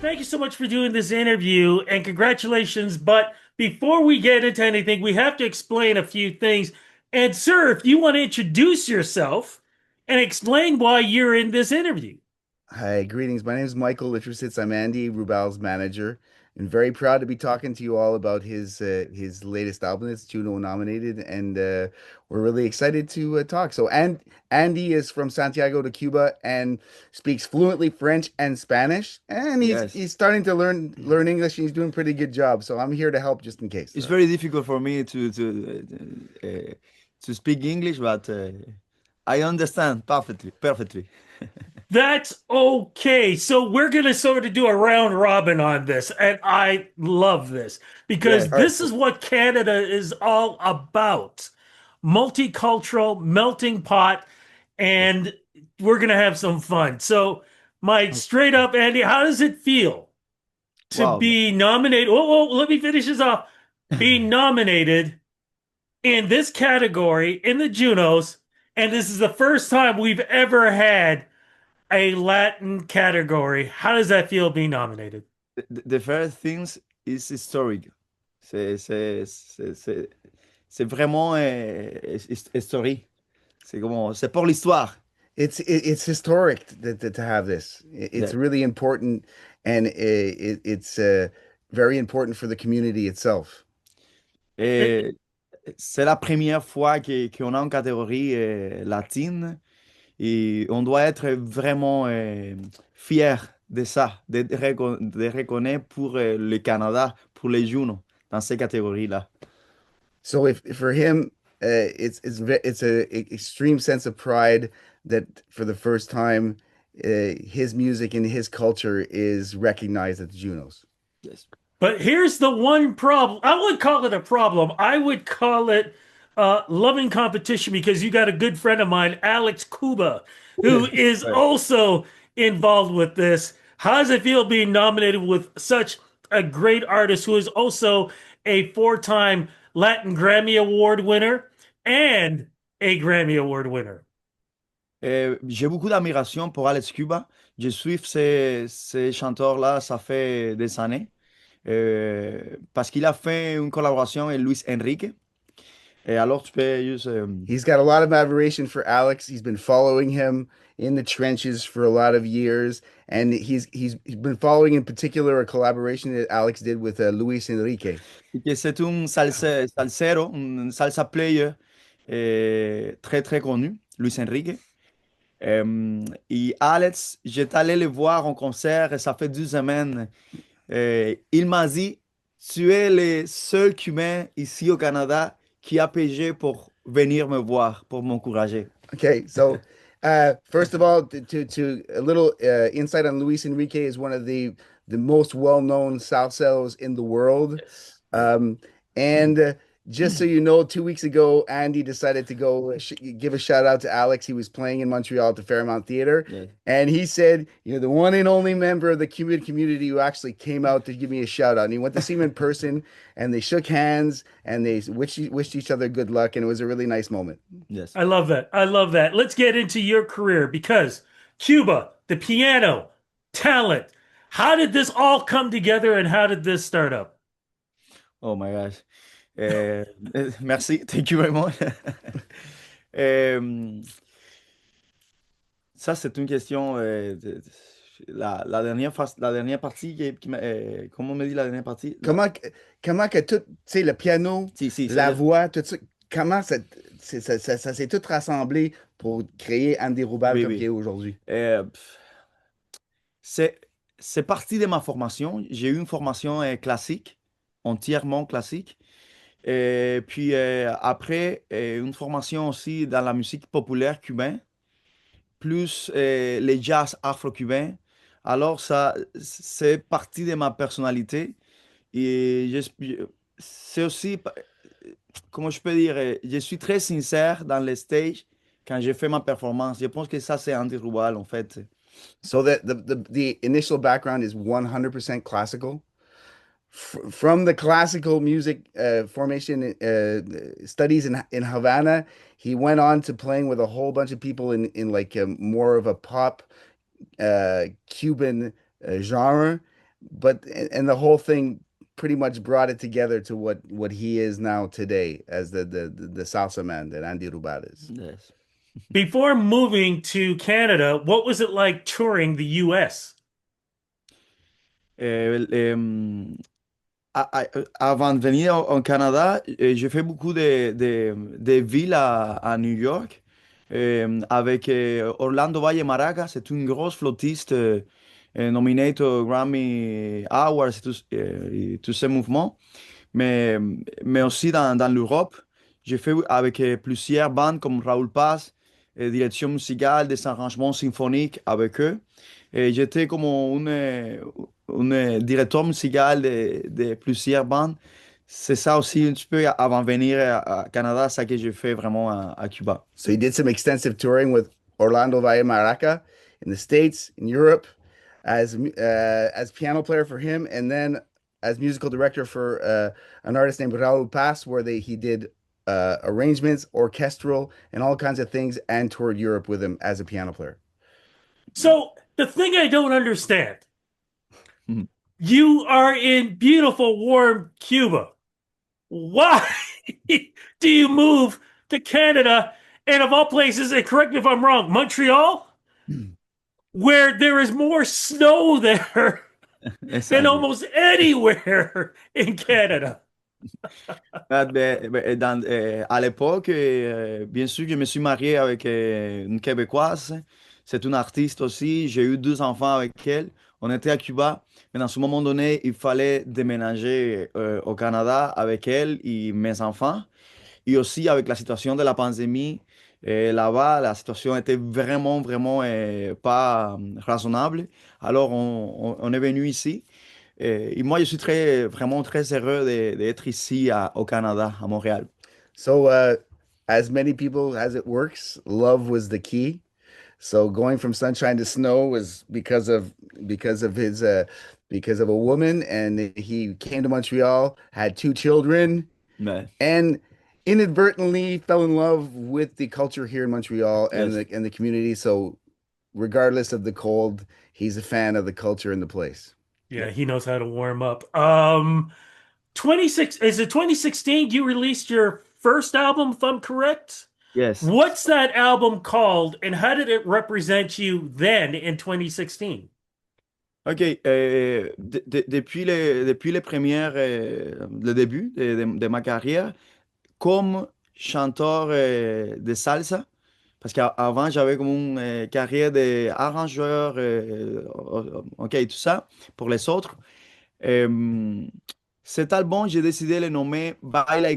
thank you so much for doing this interview and congratulations. But before we get into anything, we have to explain a few things. And, sir, if you want to introduce yourself and explain why you're in this interview. Hi, greetings. My name is Michael Littrusitz. I'm Andy Rubal's manager, and very proud to be talking to you all about his latest album. It's Juno nominated, and we're really excited to talk. And Andy is from Santiago de Cuba and speaks fluently French and Spanish, and he's Yes. he's starting to learn English, and he's doing a pretty good job. So I'm here to help just in case. It's very difficult for me to speak English, but I understand perfectly. That's okay. So we're going to sort of do a round robin on this. And I love this because Yes. All right. this is what Canada is all about. Multicultural, melting pot, Yes. and we're going to have some fun. So, Mike, straight up, Andy, how does it feel to Wow. be nominated? Oh, let me finish this off. Be nominated in this category in the Junos, and this is the first time we've ever had a Latin category. How does that feel being nominated? The first things is historic. C'est vraiment historique. C'est pour l'histoire. It's historic to have this. It's Yeah. really important, and it's very important for the community itself. Et c'est la première fois qu'on a une catégorie latine. Et on doit être vraiment fier de ça, de reconnaître pour le Canada, pour les Juno, dans ces catégories-là. So if for him, it's a extreme sense of pride that for the first time, his music and his culture is recognized at the Junos. Yes. But here's the one problem. I wouldn't call it a problem. I would call it loving competition because you got a good friend of mine, Alex Cuba, who is Ouais. also involved with this. How does it feel being nominated with such a great artist who is also a four-time Latin Grammy Award winner and a Grammy Award winner? J'ai beaucoup d'admiration pour Alex Cuba. Je suis ces chanteurs-là, ça fait des années. Parce qu'il a fait une collaboration avec Luis Enrique. Et alors, tu peux juste... He's got a lot of admiration for Alex. He's been following him in the trenches for a lot of years, and he's been following in particular a collaboration that Alex did with Luis Enrique. que c'est un salsero, un salsa player très très connu, Luis Enrique. Et Alex, j'étais allé le voir en concert et ça fait 2 semaines. Il m'a dit, tu es le seul Cubain ici au Canada qui a payé pour venir me voir, pour m'encourager. Okay, so first of all, to a little insight on Luis Enrique is one of the most well-known salseros in the world. Yes. Um, and just so you know, 2 weeks ago, Andy decided to go give a shout out to Alex. He was playing in Montreal at the Fairmount Theater, Yeah. and he said, the one and only member of the Cuban community who actually came out to give me a shout out. And he went to see him in person, and they shook hands and they wished each other good luck, and it was a really nice moment. Yes. I love that. I love that. Let's get into your career because Cuba, the piano, talent. How did this all come together and how did this start up? Oh my gosh. Merci. Thank you very much. Euh, Ça, c'est une question. La dernière partie, comment on me dit la dernière partie? Comment que tout, tu sais, le piano, Si, si, la c'est-à-dire, voix, tout ça, comment ça s'est tout rassemblé pour créer Andy Rubal oui, comme il est oui. aujourd'hui? C'est, c'est partie de ma formation. J'ai eu une formation classique, entièrement classique. Et puis après, une formation aussi dans la musique populaire cubaine, plus les jazz afro-cubains. Alors, ça, c'est partie de ma personnalité. Et c'est aussi, comment je peux dire, je suis très sincère dans les stages quand j'ai fait ma performance. Je pense que ça, c'est Andy Rubal, en fait. So that the initial background is 100% classical. From the classical music formation studies in Havana, he went on to playing with a whole bunch of people in like more of a pop Cuban genre. but and the whole thing pretty much brought it together to what he is now today as the salsa man that Andy Rubal is. Yes. Before moving to Canada, what was it like touring the US? Euh, euh, Avant de venir au Canada, j'ai fait beaucoup de villes à New York avec Orlando Valle Maraca. C'est une grosse flottiste nominée au Grammy Awards et tous ces mouvements. Mais, mais aussi dans l'Europe, j'ai fait avec plusieurs bandes comme Raoul Paz, direction musicale, des arrangements symphoniques avec eux. Et j'étais comme un directeur musical de plusieurs bandes. C'est ça aussi un petit peu avant de venir à Canada, ça que j'ai fait vraiment à Cuba. So he did some extensive touring with Orlando Valle Maraca in the States, in Europe, as piano player for him, and then as musical director for an artist named Raul Paz, where he did arrangements, orchestral, and all kinds of things, and toured Europe with him as a piano player. So, the thing I don't understand, Mhm. you are in beautiful, warm Cuba. Why do you move to Canada and, of all places, and correct me if I'm wrong, Montreal, where there is more snow there than Exact. almost anywhere in Canada? À l'époque, bien sûr, je me suis marié avec une Québécoise. C'est une artiste aussi. J'ai eu deux enfants avec elle. On était à Cuba. Mais dans ce moment donné, il fallait déménager au Canada avec elle et mes enfants. Et aussi avec la situation de la pandémie. Là-bas, la situation était vraiment, vraiment pas raisonnable. Alors, on est venu ici. Et moi, je suis vraiment très heureux d'être ici au Canada, à Montréal. So, as many people as it works, love was the key. So going from sunshine to snow was because of his because of a woman, and he came to Montreal, had two children, Mais, and inadvertently fell in love with the culture here in Montreal and yes, the community. So regardless of the cold, he's a fan of the culture and the place. Yeah, yes, he knows how to warm up. 26 is it 2016 you released your first album, if I'm correct? yes. What's that album called and how did it represent you then in 2016? OK. Depuis les premières, le début de ma carrière, comme chanteur de salsa, parce qu'avant, j'avais comme une carrière d'arrangeur, OK, tout ça, pour les autres. Euh, Cet album, j'ai décidé de le nommer Baila,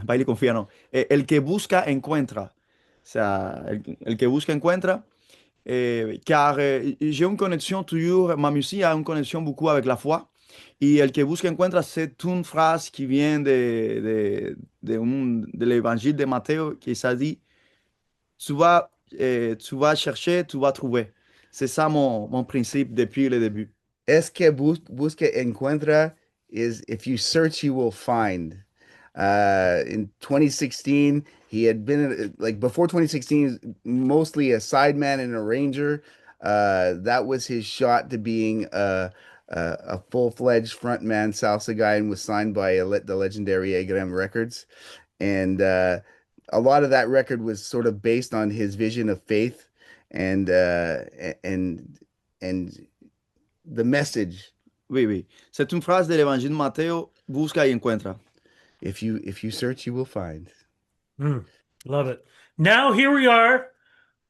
Baila y Confía, no. El que busca encuentra. O sea, el que busca encuentra. Car j'ai une connexion toujours, ma musique a une connexion beaucoup avec la foi. Et el que busca encuentra, c'est une phrase qui vient de l'évangile de Matthieu qui ça dit, tu vas chercher, tu vas trouver. C'est ça mon principe depuis le début. Es que busca encuentra is if you search, you will find. In 2016, he had been like before 2016, mostly a sideman and arranger. That was his shot to being a full-fledged frontman salsa guy and was signed by the legendary Agrem Records. And a lot of that record was sort of based on his vision of faith and and the message. Oui, oui. C'est une phrase de l'évangile de Matthieu, busca y encuentra. If you search, you will find. Hmm, love it. Now here we are,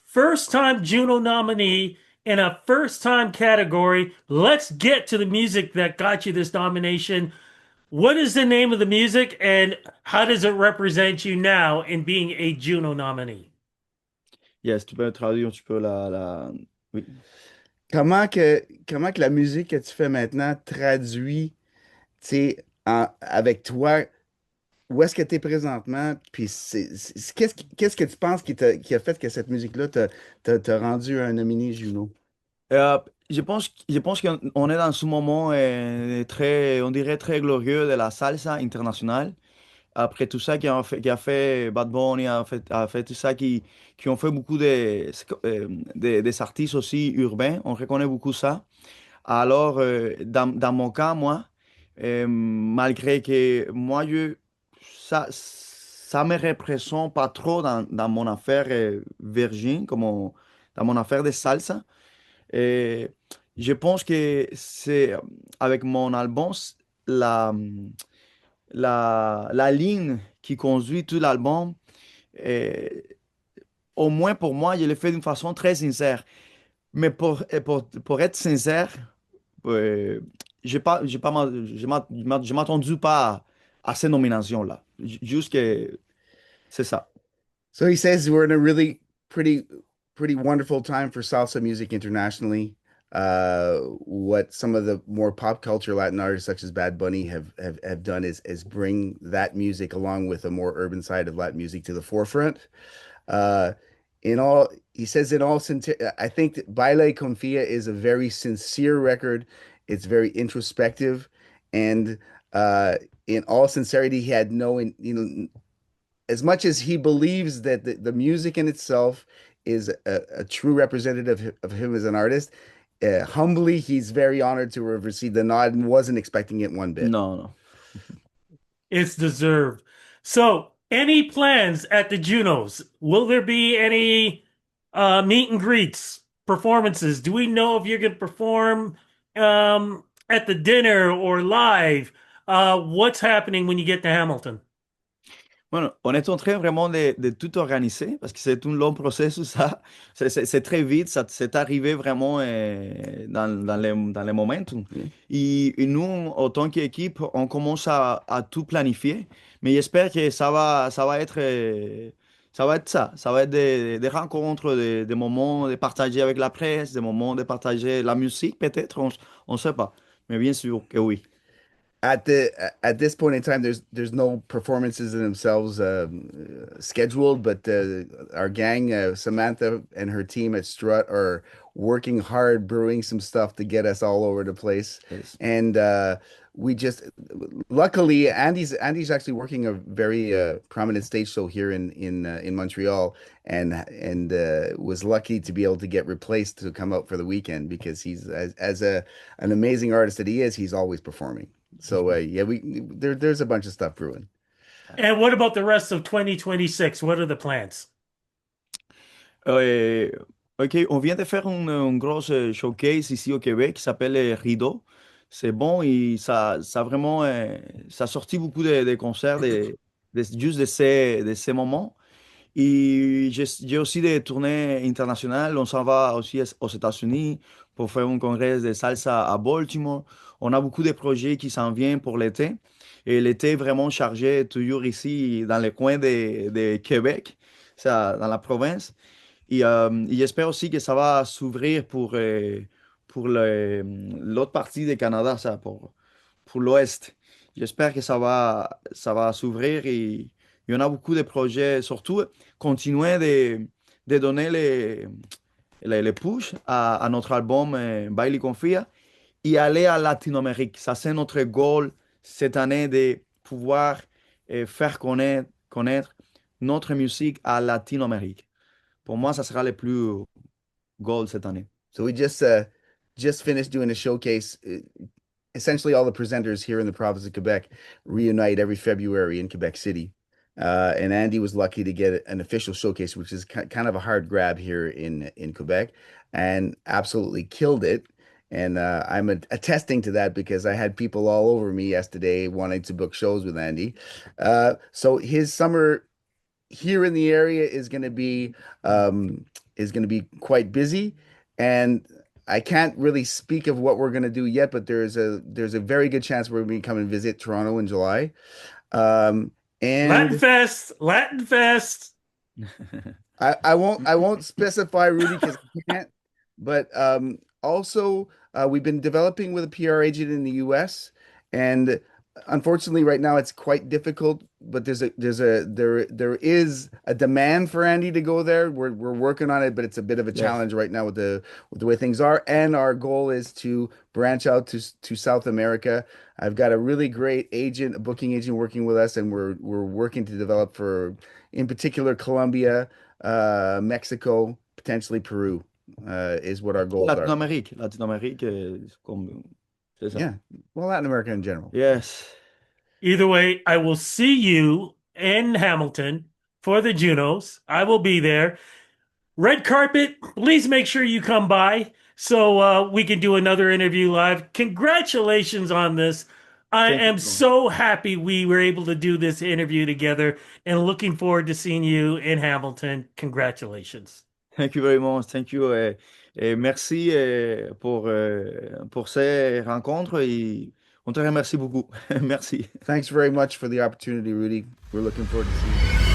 first time Juno nominee in a first time category. Let's get to the music that got you this nomination. What is the name of the music and how does it represent you now in being a Juno nominee? Yes, tu peux traduire un petit peu Oui. Comment que la musique que tu fais maintenant traduit, tu sais, avec toi, où est-ce que tu es présentement, puis qu'est-ce que tu penses qui a fait que cette musique-là t'a rendu un nominé Juno? Euh, je pense qu'on est dans ce moment très, on dirait très glorieux de la salsa internationale. Après tout ça qui a fait Bad Bunny, a fait tout ça, qui ont fait beaucoup des artistes aussi urbains, on reconnaît beaucoup ça. Alors, dans mon cas, moi, malgré que moi, ça me représente pas trop dans mon affaire virgin, dans mon affaire de salsa. Et je pense que c'est avec mon album, la, la ligne qui conduit tout l'album, euh, au moins pour moi, je le fais d'une façon très sincère. Mais pour être sincère, euh, je m'attendu pas à ces nominations-là. Juste que c'est ça. So he says we're in a really pretty wonderful time for salsa music internationally. What some of the more pop culture Latin artists such as Bad Bunny have done is bring that music along with a more urban side of Latin music to the forefront. Uh, in all, he says in all, I think that Baila Confía is a very sincere record. It's very introspective, and in all sincerity, he had no, as much as he believes that the music in itself is a true representative of him as an artist, humbly, he's very honored to have received the nod and wasn't expecting it one bit. Non, non. It's deserved. So, any plans at the Junos? Will there be any meet and greets, performances? Do we know if you're going to perform at the dinner or live? What's happening when you get to Hamilton? Bueno, on est en train vraiment de tout organiser parce que c'est un long processus, ça. C'est très vite, ça c'est arrivé vraiment dans les momentum. Yeah. Et nous, en tant qu'équipe, on commence à tout planifier, mais j'espère que ça va être ça. Ça va être des rencontres, des moments de partager avec la presse, des moments de partager la musique, peut-être, on ne sait pas. Mais bien sûr que oui. At this point in time, there's no performances in themselves scheduled, but our gang, Samantha and her team at Strut, are working hard, brewing some stuff to get us all over the place. Yes. And we just, luckily, Andy's actually working a very prominent stage show here in Montreal, and was lucky to be able to get replaced to come out for the weekend because he's as a an amazing artist that he is, he's always performing. So yeah, there's a bunch of stuff brewing. And what about the rest of 2026? What are the plans? Euh, ok, on vient de faire une grosse showcase ici au Québec qui s'appelle Rideau. C'est bon et ça a vraiment ça a sorti beaucoup de concerts juste de ces moments. Et j'ai aussi des tournées internationales. On s'en va aussi aux États-Unis pour faire un congrès de salsa à Baltimore. On a beaucoup de projets qui s'en viennent pour l'été. Et l'été est vraiment chargé toujours ici dans les coins de Québec, ça, dans la province. Et j'espère aussi que ça va s'ouvrir pour l'autre partie du Canada, ça, pour l'Ouest. J'espère que ça va s'ouvrir et il y en a beaucoup de projets, surtout continuer de donner les push à notre album Baila Confía et aller à Latino-Amérique. Ça, c'est notre goal cette année de pouvoir faire connaître notre musique à Latino-Amérique. Pour moi, ça sera le plus goal cette année. So we just finished doing a showcase. Essentially, all the presenters here in the province of Quebec reunite every February in Quebec City. And Andy was lucky to get an official showcase, which is kind of a hard grab here in Quebec, and absolutely killed it. And I'm attesting to that because I had people all over me yesterday wanting to book shows with Andy. So his summer here in the area is going to be quite busy, and I can't really speak of what we're going to do yet, but there's a very good chance we're going to come and visit Toronto in July. Um, Latin and Fest, Latin Fest. I won't specify Rudy because I can't, but also we've been developing with a PR agent in the US, and unfortunately right now it's quite difficult, but there is a demand for Andy to go there. We're working on it, but it's a bit of a Yes. challenge right now with the way things are, and our goal is to branch out to South America. I've got a really great agent, a booking agent working with us, and we're working to develop for, in particular, Colombia, Mexico, potentially Peru. is what our goals are. Latine-Amérique, c'est ça. Yeah, well, Latin America in general. Yes. Either way, I will see you in Hamilton for the Junos. I will be there. Red carpet, please make sure you come by so we can do another interview live. Congratulations on this. I Thank am you. so happy we were able to do this interview together and looking forward to seeing you in Hamilton. Congratulations. Thank you very much. Thank you. Et merci pour ces rencontres et on te remercie beaucoup. Merci. Thanks very much for the opportunity, Rudy. We're looking forward to seeing you.